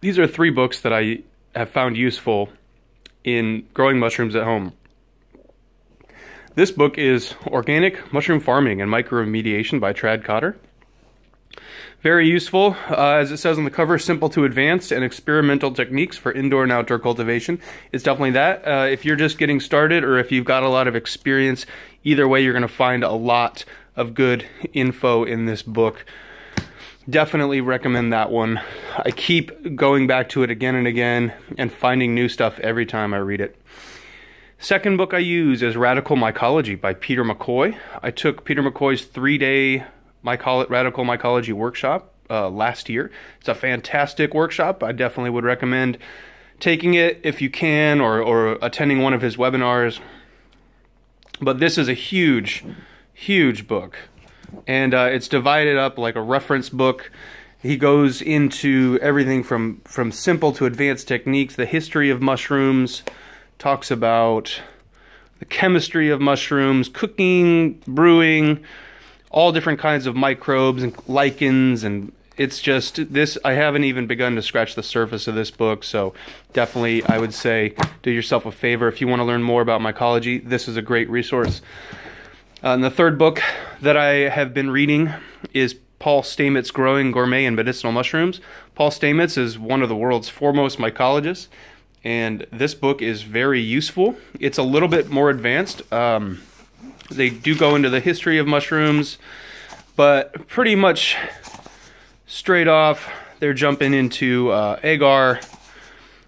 these are 3 books that I have found useful in growing mushrooms at home. This book is Organic Mushroom Farming and Microremediation by Tradd Cotter. Very useful, as it says on the cover, simple to advanced and experimental techniques for indoor and outdoor cultivation. It's definitely that. If you're just getting started or if you've got a lot of experience, either way you're going to find a lot of good info in this book. Definitely recommend that one. I keep going back to it again and again and finding new stuff every time I read it. Second book I use is Radical Mycology by Peter McCoy. I took Peter McCoy's 3-day Radical Mycology workshop last year. It's a fantastic workshop. I definitely would recommend taking it if you can, or attending one of his webinars. But this is a huge book, and it's divided up like a reference book. He goes into everything from simple to advanced techniques, the history of mushrooms, talks about the chemistry of mushrooms, cooking, brewing, all different kinds of microbes and lichens, and it's just this. I haven't even begun to scratch the surface of this book, so definitely I would say do yourself a favor if you want to learn more about mycology. This is a great resource. And the third book that I have been reading is Paul Stamets' Growing Gourmet and Medicinal Mushrooms. Paul Stamets is one of the world's foremost mycologists, and this book is very useful. It's a little bit more advanced. They do go into the history of mushrooms, but pretty much straight off, they're jumping into agar,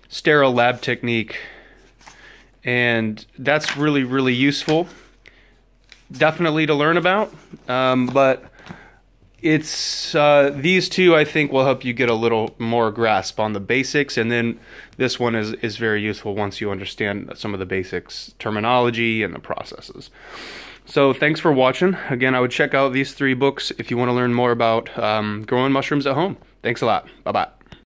sterile lab technique, and that's really useful. Definitely to learn about, but it's these two I think will help you get a little more grasp on the basics, and then this one is very useful once you understand some of the basics, terminology, and the processes. So thanks for watching. Again, I would check out these 3 books if you want to learn more about growing mushrooms at home. Thanks a lot. Bye-bye.